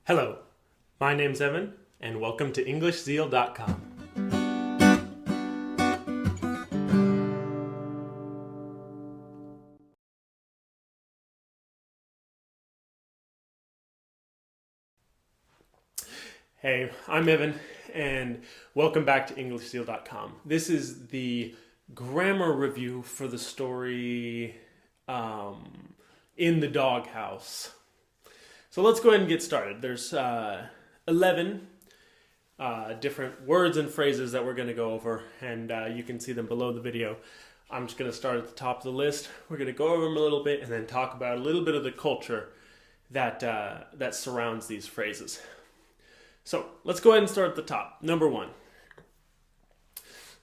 Hello, my name's Evan, and welcome to EnglishZeal.com. Hey, I'm Evan, and welcome back to EnglishZeal.com. This is the grammar review for the story In the Doghouse. So let's go ahead and get started. There's 11 different words and phrases that we're going to go over, and you can see them below the video. I'm just going to start at the top of the list. We're going to go over them a little bit and then talk about a little bit of the culture that surrounds these phrases. So let's go ahead and start at the top. Number one.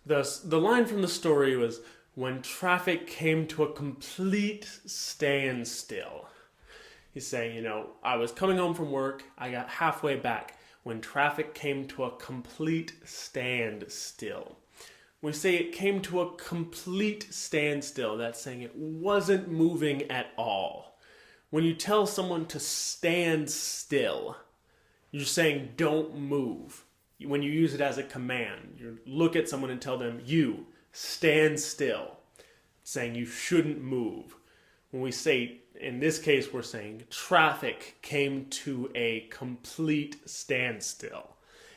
The line from the story was, when traffic came to a complete standstill. He's saying, I was coming home from work, I got halfway back when traffic came to a complete standstill. When we say it came to a complete standstill, that's saying it wasn't moving at all. When you tell someone to stand still, you're saying don't move. When you use it as a command, you look at someone and tell them, you stand still, saying you shouldn't move. When we say, in this case, we're saying traffic came to a complete standstill.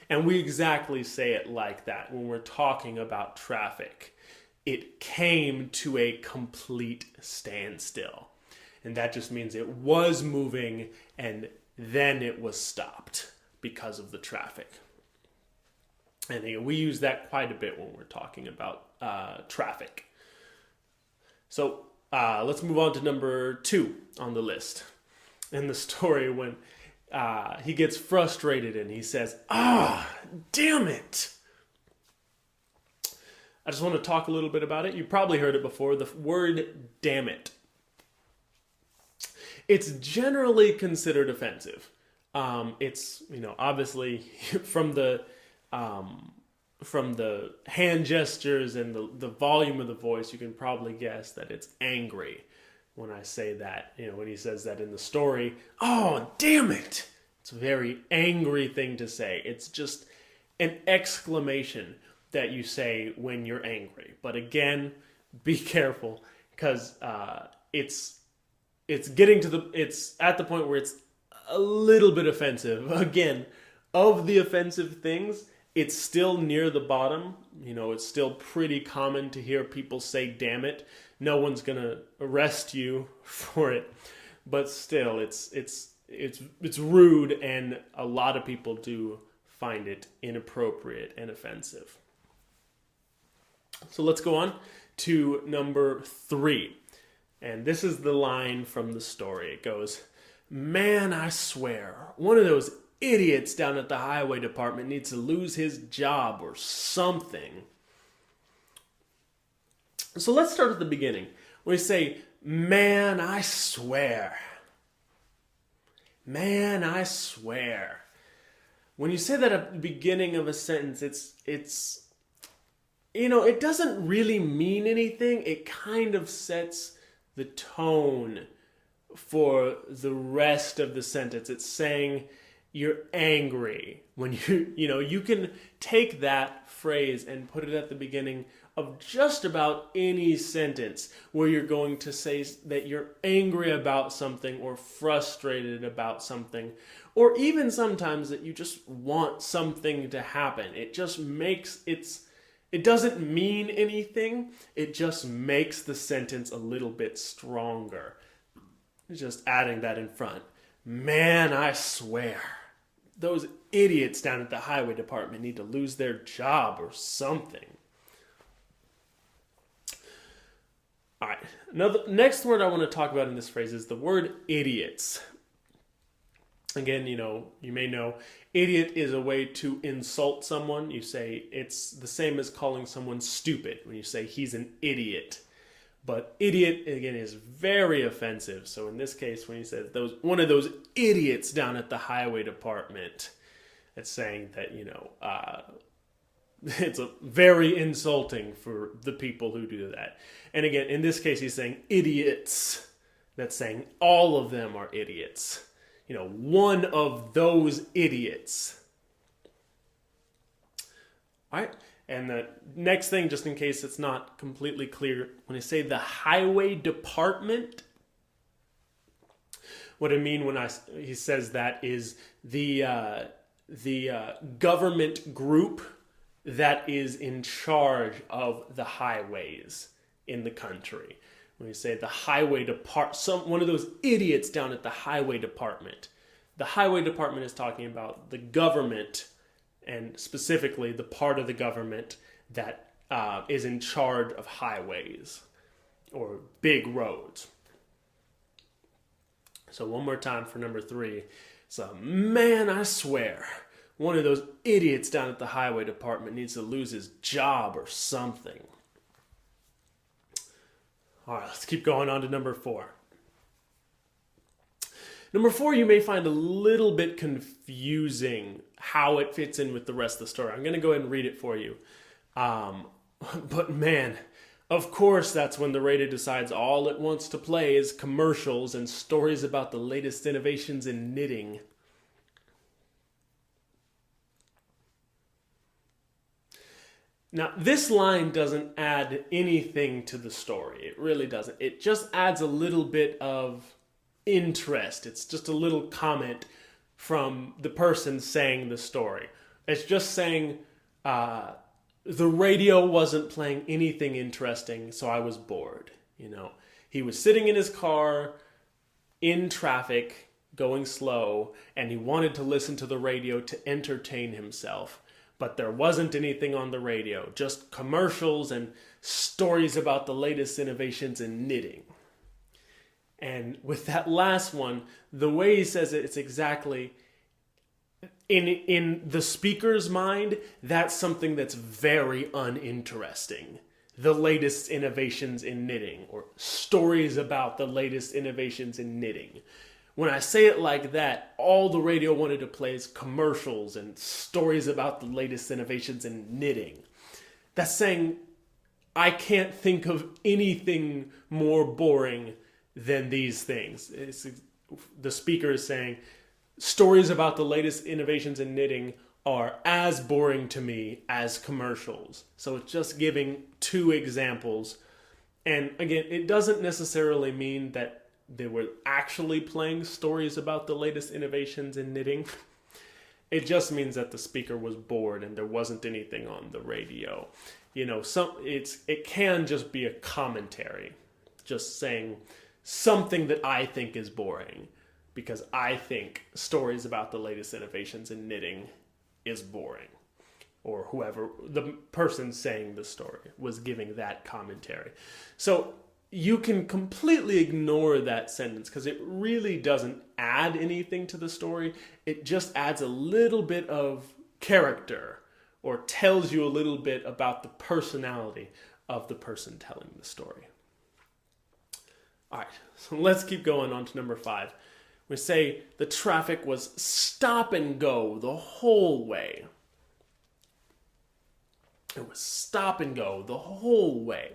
And we exactly say it like that when we're talking about traffic. It came to a complete standstill. And that just means it was moving and then it was stopped because of the traffic. And again, we use that quite a bit when we're talking about traffic. So let's move on to number 2 on the list. In the story, when he gets frustrated and he says, damn it. I just want to talk a little bit about it. You probably heard it before, the word Dammit. It's generally considered offensive. It's, obviously from the hand gestures and the volume of the voice, you can probably guess that it's angry when I say that. When he says that in the story, oh, damn it! It's a very angry thing to say. It's just an exclamation that you say when you're angry. But again, be careful, because it's at the point where it's a little bit offensive. Again, of the offensive things, it's still near the bottom. It's still pretty common to hear people say damn it. No one's going to arrest you for it. But still, it's rude, and a lot of people do find it inappropriate and offensive. So let's go on to number 3. And this is the line from the story. It goes, man, I swear, one of those idiots down at the highway department needs to lose his job or something. So let's start at the beginning. We say, man, I swear. Man, I swear. When you say that at the beginning of a sentence, it's it doesn't really mean anything. It kind of sets the tone for the rest of the sentence. It's saying you're angry. When you can take that phrase and put it at the beginning of just about any sentence where you're going to say that you're angry about something or frustrated about something, or even sometimes that you just want something to happen. It just makes it doesn't mean anything. It just makes the sentence a little bit stronger. Just adding that in front. Man, I swear. Those idiots down at the highway department need to lose their job or something. All right. Now, the next word I want to talk about in this phrase is the word idiots. Again, you may know, idiot is a way to insult someone. You say it's the same as calling someone stupid when you say he's an idiot. But idiot, again, is very offensive. So in this case, when he says one of those idiots down at the highway department, it's saying that, it's very insulting for the people who do that. And again, in this case, he's saying idiots. That's saying all of them are idiots. one of those idiots. All right. And the next thing, just in case it's not completely clear, when I say the highway department, what I mean when he says that is the government group that is in charge of the highways in the country. When we say the highway one of those idiots down at the highway department. The highway department is talking about the government, and specifically the part of the government that is in charge of highways or big roads. So one more time for number 3. So, man, I swear, one of those idiots down at the highway department needs to lose his job or something. All right, let's keep going on to number 4. Number 4, you may find a little bit confusing how it fits in with the rest of the story. I'm going to go ahead and read it for you. But man, of course, that's when the radio decides all it wants to play is commercials and stories about the latest innovations in knitting. Now, this line doesn't add anything to the story. It really doesn't. It just adds a little bit of interest. It's just a little comment from the person saying the story. It's just saying, the radio wasn't playing anything interesting, so I was bored. He was sitting in his car in traffic, going slow, and he wanted to listen to the radio to entertain himself. But there wasn't anything on the radio, just commercials and stories about the latest innovations in knitting. And with that last one, the way he says it, it's exactly, in the speaker's mind, that's something that's very uninteresting. The latest innovations in knitting, or stories about the latest innovations in knitting. When I say it like that, all the radio wanted to play is commercials and stories about the latest innovations in knitting. That's saying I can't think of anything more boring than these things. The speaker is saying stories about the latest innovations in knitting are as boring to me as commercials. So it's just giving 2 examples. And again, it doesn't necessarily mean that they were actually playing stories about the latest innovations in knitting. It just means that the speaker was bored and there wasn't anything on the radio. It can just be a commentary, just saying something that I think is boring because I think stories about the latest innovations in knitting is boring. Or whoever, the person saying the story was giving that commentary. So you can completely ignore that sentence because it really doesn't add anything to the story. It just adds a little bit of character or tells you a little bit about the personality of the person telling the story. All right, so let's keep going on to number 5. We say the traffic was stop and go the whole way. It was stop and go the whole way.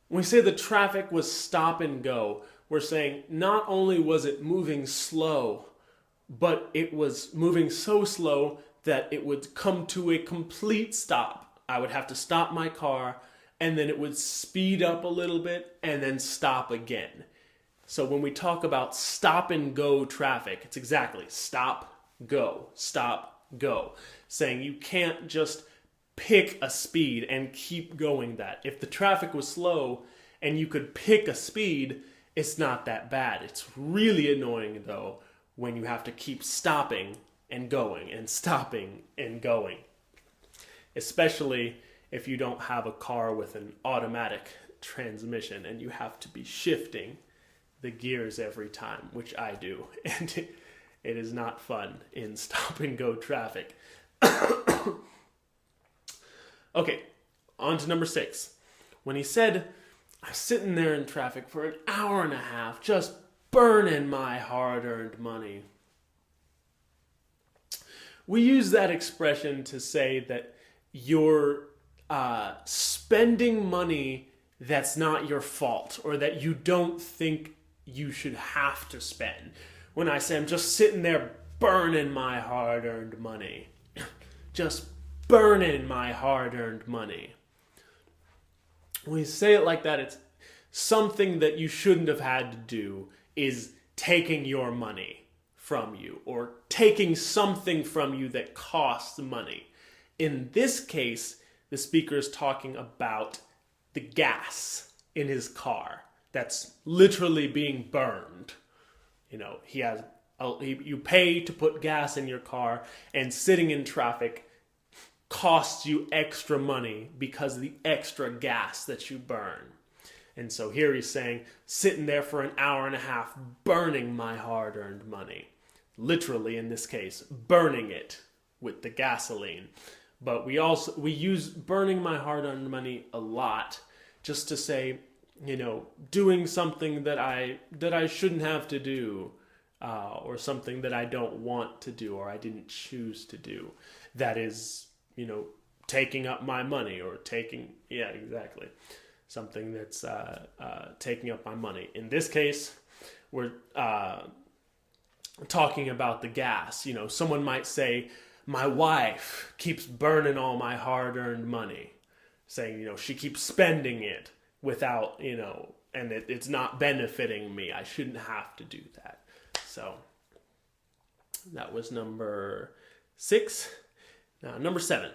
When we say the traffic was stop and go, we're saying not only was it moving slow, but it was moving so slow that it would come to a complete stop. I would have to stop my car, and then it would speed up a little bit, and then stop again. So when we talk about stop and go traffic, it's exactly stop, go, saying you can't just pick a speed and keep going that. If the traffic was slow and you could pick a speed, it's not that bad. It's really annoying though when you have to keep stopping and going and stopping and going. Especially if you don't have a car with an automatic transmission and you have to be shifting the gears every time, which I do. And it is not fun in stop and go traffic. Okay, on to number 6. When he said, I'm sitting there in traffic for an hour and a half, just burning my hard-earned money. We use that expression to say that you're spending money that's not your fault, or that you don't think you should have to spend. when I say I'm just sitting there burning my hard-earned money. Just burning my hard-earned money. When you say it like that, it's something that you shouldn't have had to do is taking your money from you or taking something from you that costs money. In this case, the speaker is talking about the gas in his car that's literally being burned. You know, you pay to put gas in your car, and sitting in traffic costs you extra money because of the extra gas that you burn. And so here he's saying, sitting there for an hour and a half, burning my hard-earned money. Literally, in this case, burning it with the gasoline. But we use burning my hard-earned money a lot just to say, you know, doing something that I shouldn't have to do, or something that I don't want to do or I didn't choose to do. That is, you know, taking up my money or exactly. Something that's taking up my money. In this case, we're talking about the gas. You know, someone might say, my wife keeps burning all my hard-earned money. Saying, you know, she keeps spending it without, you know, and it's not benefiting me. I shouldn't have to do that. So, that was number 6. Now, number 7.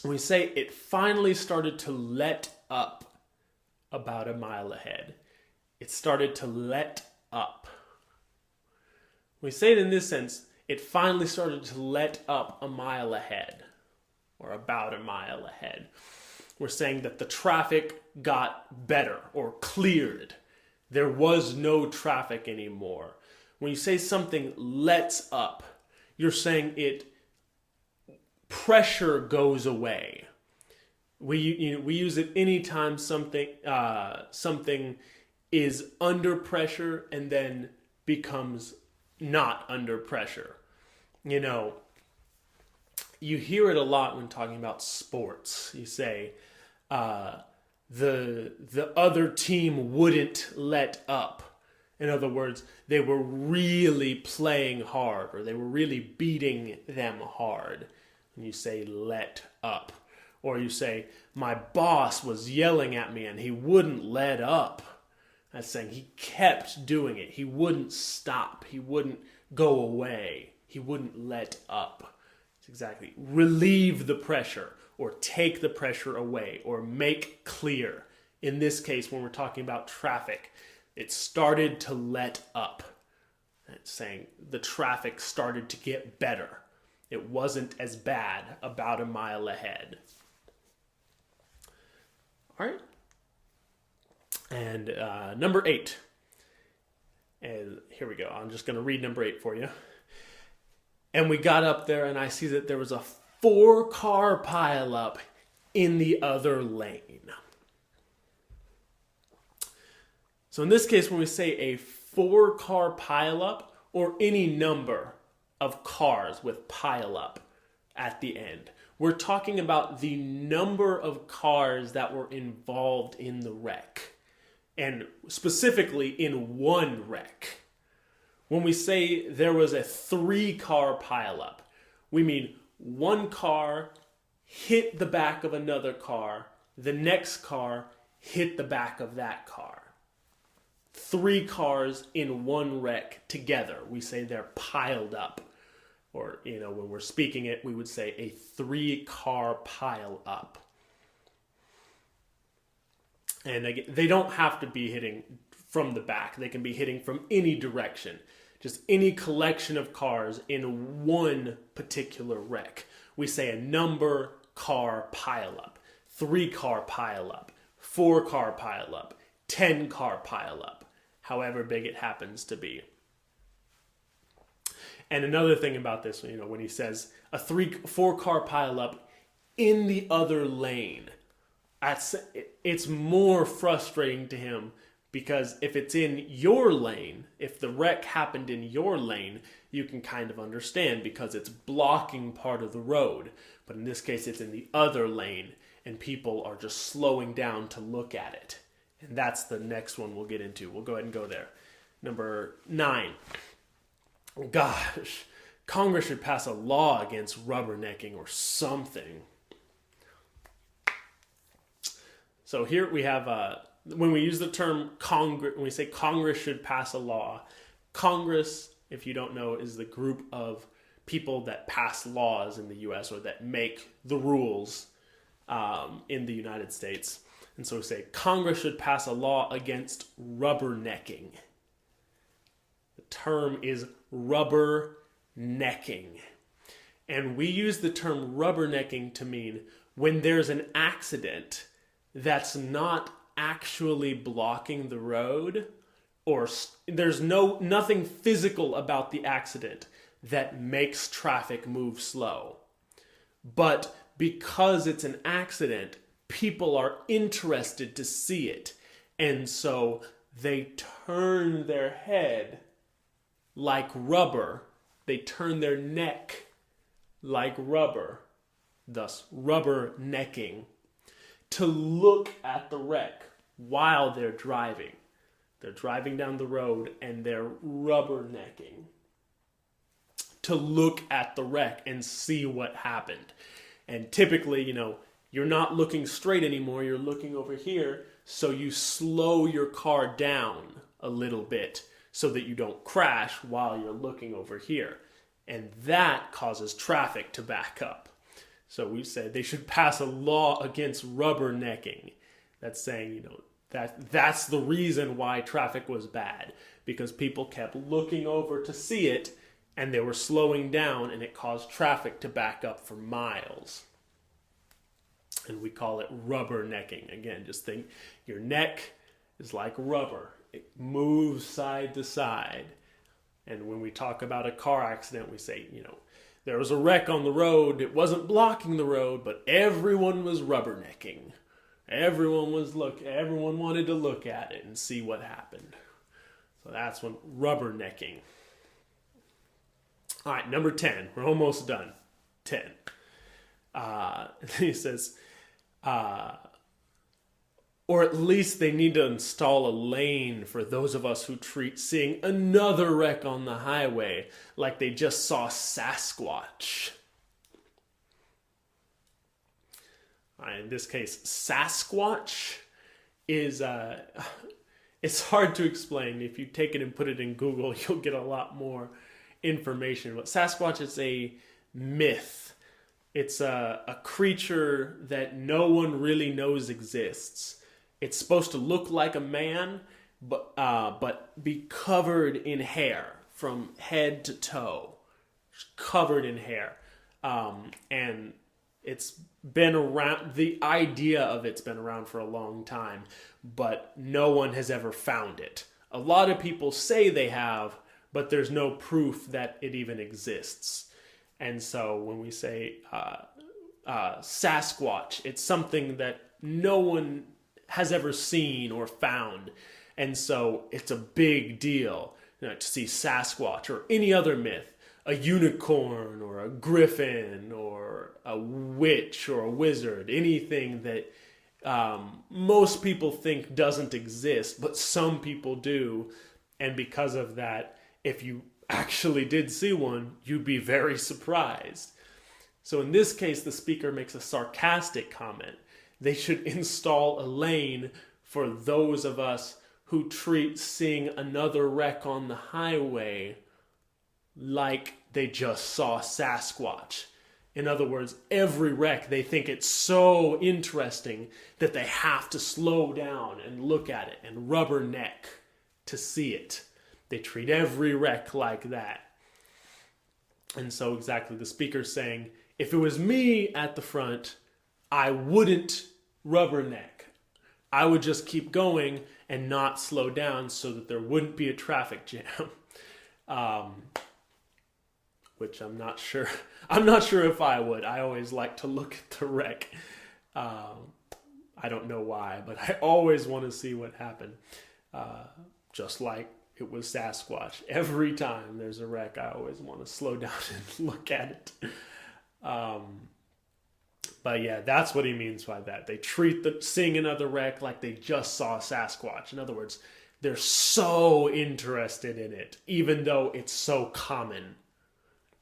We say it finally started to let up about a mile ahead. It started to let up. We say it in this sense, it finally started to let up a mile ahead, or about a mile ahead. We're saying that the traffic got better or cleared. There was no traffic anymore. When you say something lets up, you're saying pressure goes away. We use it anytime something is under pressure and then becomes not under pressure. You know, you hear it a lot when talking about sports. You say the other team wouldn't let up. In other words, they were really playing hard, or they were really beating them hard. And you say, let up. Or you say, my boss was yelling at me and he wouldn't let up. That's saying he kept doing it. He wouldn't stop. He wouldn't go away. He wouldn't let up. It's exactly. Relieve the pressure, or take the pressure away, or make clear. In this case, when we're talking about traffic, it started to let up. It's saying the traffic started to get better. It wasn't as bad about a mile ahead. All right. And number 8. And here we go. I'm just going to read number 8 for you. And we got up there, and I see that there was a 4-car pileup in the other lane. So in this case, when we say a 4-car pileup, or any number of cars with pileup at the end, we're talking about the number of cars that were involved in the wreck, and specifically in one wreck. When we say there was a 3-car pileup, we mean one car hit the back of another car, the next car hit the back of that car. 3 cars in one wreck together. We say they're piled up. Or, you know, when we're speaking it, we would say a 3-car pile up. And again, they don't have to be hitting from the back. They can be hitting from any direction. Just any collection of cars in one particular wreck. We say a number car pileup, 3-car pileup, 4-car pileup, 10-car pileup, however big it happens to be. And another thing about this, you know, when he says a 4-car pileup in the other lane, it's more frustrating to him, because if it's in your lane, if the wreck happened in your lane, you can kind of understand because it's blocking part of the road. But in this case, it's in the other lane, and people are just slowing down to look at it. And that's the next one we'll get into. We'll go ahead and go there. Number 9. Gosh, Congress should pass a law against rubbernecking or something. So here we have, when we use the term Congress, when we say Congress should pass a law, Congress, if you don't know, is the group of people that pass laws in the U.S. or that make the rules in the United States. And so we say Congress should pass a law against rubbernecking. The term is rubbernecking. And we use the term rubbernecking to mean when there's an accident that's not actually blocking the road, or there's nothing physical about the accident that makes traffic move slow. But because it's an accident, people are interested to see it. And so they turn their head like rubber. They turn their neck like rubber, thus rubbernecking, to look at the wreck while they're driving. They're driving down the road and they're rubbernecking to look at the wreck and see what happened. And typically, you're not looking straight anymore, you're looking over here, so you slow your car down a little bit so that you don't crash while you're looking over here. And that causes traffic to back up. So we said they should pass a law against rubbernecking. That's saying, that's the reason why traffic was bad, because people kept looking over to see it and they were slowing down and it caused traffic to back up for miles. And we call it rubbernecking. Again, just think your neck is like rubber. It moves side to side. And when we talk about a car accident, we say, there was a wreck on the road. It wasn't blocking the road, but everyone was rubbernecking. Everyone wanted to look at it and see what happened. So that's when rubbernecking. All right, number 10. We're almost done. 10. He says, or at least they need to install a lane for those of us who treat seeing another wreck on the highway like they just saw Sasquatch. In this case, Sasquatch is, it's hard to explain. If you take it and put it in Google, you'll get a lot more information. But Sasquatch is a myth. It's a creature that no one really knows exists. It's supposed to look like a man, but be covered in hair from head to toe. Covered in hair. And it's been around, the idea of it's been around for a long time, but no one has ever found it. A lot of people say they have, but there's no proof that it even exists. And so when we say Sasquatch, it's something that no one has ever seen or found. And so it's a big deal, to see Sasquatch or any other myth. A unicorn or a griffin or a witch or a wizard, anything that most people think doesn't exist, but some people do. And because of that, if you actually did see one, you'd be very surprised. So in this case, the speaker makes a sarcastic comment. They should install a lane for those of us who treat seeing another wreck on the highway like they just saw Sasquatch. In other words, every wreck, they think it's so interesting that they have to slow down and look at it and rubberneck to see it. They treat every wreck like that. And so exactly, the speaker's saying, if it was me at the front, I wouldn't rubberneck. I would just keep going and not slow down so that there wouldn't be a traffic jam. Which I'm not sure if I would. I always like to look at the wreck. I don't know why, but I always want to see what happened. Just like it was Sasquatch. Every time there's a wreck, I always want to slow down and look at it. But yeah, that's what he means by that. They treat seeing another wreck like they just saw Sasquatch. In other words, They're so interested in it, even though it's so common.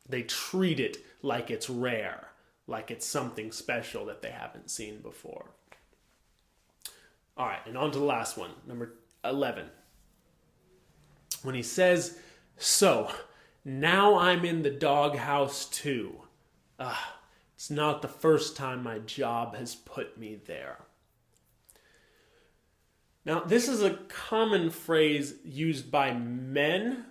They treat it like it's rare, like it's something special that they haven't seen before. All right, and on to the last one, number 11. When he says, so, now I'm in the doghouse too. It's not the first time my job has put me there. Now, this is a common phrase used by men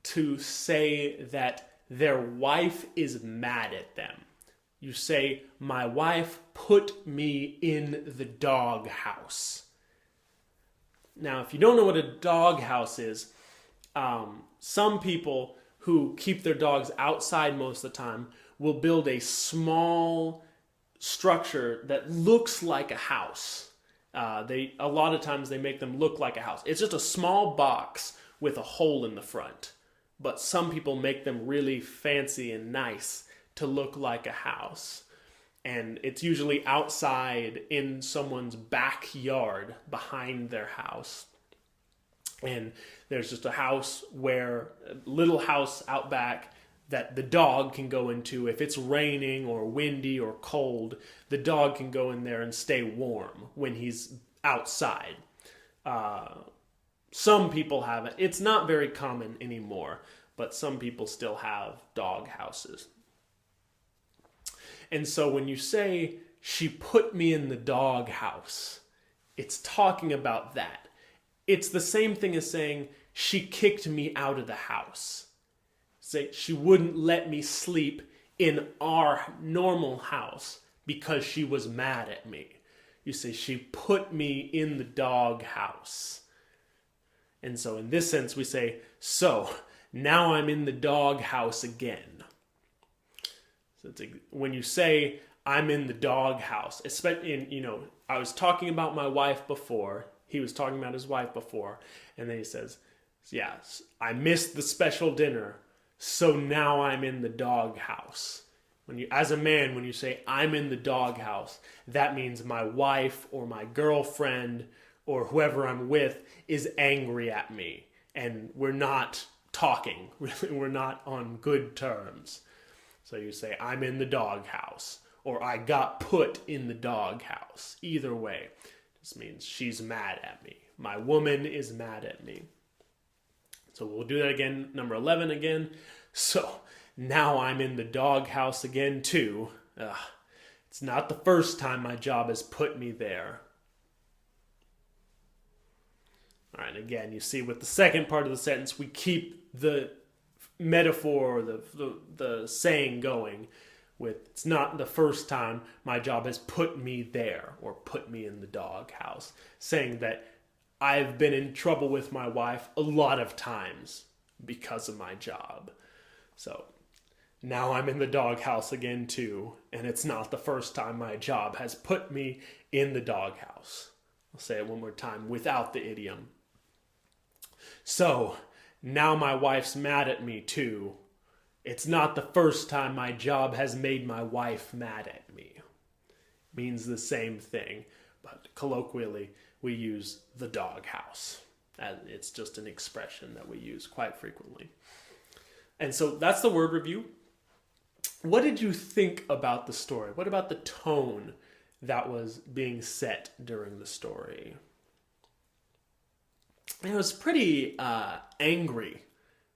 to say that their wife is mad at them. You say, my wife put me in the doghouse. Now, if you don't know what a doghouse is, some people who keep their dogs outside most of the time will build a small structure that looks like a house. A lot of times they make them look like a house. It's just a small box with a hole in the front. But some people make them really fancy and nice to look like a house. And it's usually outside in someone's backyard behind their house. And there's just a little house out back that the dog can go into. If it's raining or windy or cold, the dog can go in there and stay warm when he's outside. Some people have it. It's not very common anymore, but some people still have dog houses. And so when you say, she put me in the dog house, it's talking about that. It's the same thing as saying, she kicked me out of the house. Say, she wouldn't let me sleep in our normal house because she was mad at me. You say, she put me in the dog house. And so in this sense, we say, so now I'm in the dog house again. So when you say, I'm in the dog house, especially I was talking about my wife before, he was talking about his wife before, and then he says, yes, I missed the special dinner, so now I'm in the dog house. As a man, when you say, I'm in the dog house, that means my wife or my girlfriend or whoever I'm with is angry at me, and we're not talking. Really, we're not on good terms. So you say, I'm in the doghouse, or I got put in the doghouse. Either way, this means she's mad at me. My woman is mad at me. So we'll do that again, number 11 again. So now I'm in the doghouse again too. It's not the first time my job has put me there. All right, again, you see with the second part of the sentence, we keep the metaphor, the saying going with, it's not the first time my job has put me there or put me in the doghouse, saying that I've been in trouble with my wife a lot of times because of my job. So now I'm in the doghouse again too, and it's not the first time my job has put me in the doghouse. I'll say it one more time without the idiom. So now my wife's mad at me too. It's not the first time my job has made my wife mad at me. Means the same thing, but colloquially we use the doghouse. It's just an expression that we use quite frequently. And so that's the word review. What did you think about the story? What about the tone that was being set during the story? It was pretty angry,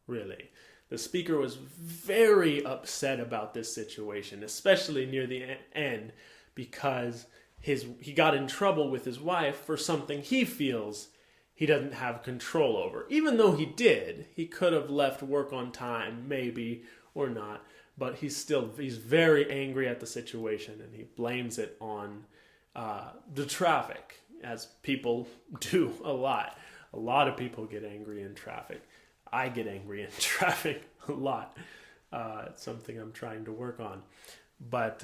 really. The speaker was very upset about this situation, especially near the end, because he got in trouble with his wife for something he feels he doesn't have control over. Even though he did, he could have left work on time, maybe, or not. But he's very angry at the situation, and he blames it on the traffic, as people do a lot. A lot of people get angry in traffic. I get angry in traffic a lot. It's something I'm trying to work on. But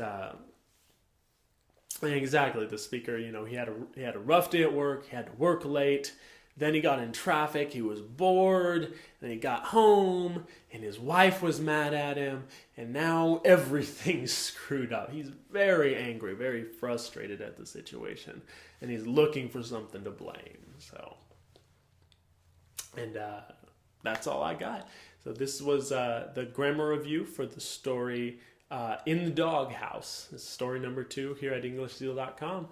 exactly, the speaker, he had a rough day at work. He had to work late. Then he got in traffic. He was bored. Then he got home, and his wife was mad at him. And now everything's screwed up. He's very angry, very frustrated at the situation, and he's looking for something to blame. So And that's all I got. So this was the grammar review for the story In the Doghouse. This is story number 2 here at EnglishZeal.com.